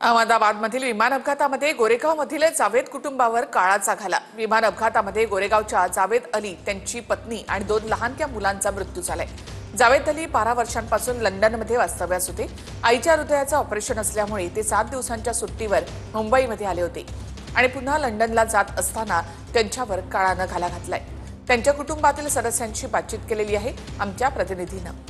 अहमदाबादमधील विमान अपघातामध्ये गोरेगावमधील जावेद कुटुंबावर काळाचा घाला। विमान अपघातामध्ये गोरेगावच्या जावेद अली, त्यांची पत्नी आणि 2 लहानक्या मुलांचा मृत्यू झालाय। जावेद अली 12 वर्षांपासून लंडनमध्ये वास्तव्यास होते। आईच्या हृदयाचं ऑपरेशन असल्यामुळे ते 7 दिवसांच्या सुट्टीवर मुंबईमध्ये आले होते आणि पुन्हा लंडनला जात असताना त्यांच्यावर काळानं घाला घातलाय। त्यांच्या कुटुंबातील सदस्यांशी बातचीत केलेली आहे आमच्या प्रतिनिधीनं।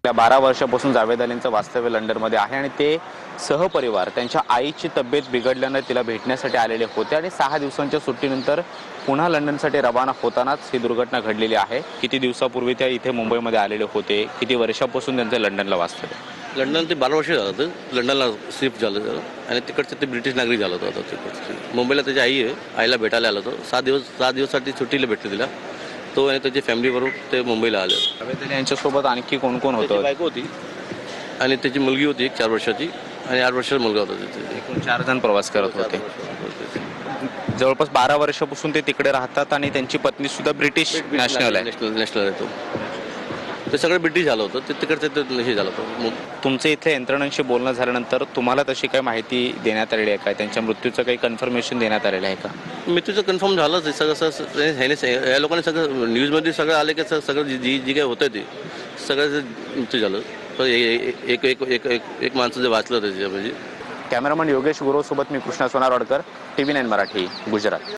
12 वर्षापासून जावेद अलींचं वास्तव्य लंडनमध्ये आहे आणि ते सहपरिवार त्यांच्या आईची तब्येत बिघडल्याने तिला भेटण्यासाठी आलेले होते आणि 6 दिवसांच्या सुट्टीनंतर पुन्हा लंडनसाठी रवाना होतानाच ही दुर्घटना घडलेली आहे। किती दिवसापूर्वी त्या इथे मुंबईमध्ये आलेले होते, किती वर्षापासून त्यांचं लंडनला वास्तव्य? लंडन ते 12 वर्ष झालं होतं, लंडनला शिफ्ट झालं आणि तिकडचं ते ब्रिटिश नागरिक झालं होतं। तिकडचं मुंबईला त्याची आई आहे, आईला भेटायला आलं होतं। 7 दिवसासाठी सुट्टीला भेटले तिला, तो आणि त्याची फॅमिलीबरोबर ते मुंबईला आले। जावेद अली यांच्यासोबत आणखी कोण कोण होतं? बायको होती आणि त्याची मुलगी होती 4 वर्षाची आणि 8 वर्षाचा मुलगा होता तिथे। एकूण 4 जण प्रवास करत होते। जवळपास 12 वर्षापासून ते तिकडे राहतात आणि त्यांची पत्नी सुद्धा ब्रिटिश नॅशनल आहे। नॅशनल आहे तो। ते सगळं ब्रिटिश झालं होतं, ते तिकडचं हे झालं होतं। तुमचे इथे यंत्रणांशी बोलणं झाल्यानंतर तुम्हाला तशी काही माहिती देण्यात आलेली आहे का? त्यांच्या मृत्यूचं काही कन्फर्मेशन देण्यात आलेलं आहे का? मृत्यूचं कन्फर्म झालंच आहे सगळं। या लोकांनी सगळं न्यूजमध्ये सगळं आलं की सगळं जी काही होतं ते सगळं मृत्यू झालं। पण एक माणसं जे वाचलं त्याच्यामध्ये। कॅमेरामन योगेश गुरुसोबत मी कृष्णा सोनारवाडकर, TV9 मराठी, गुजरात।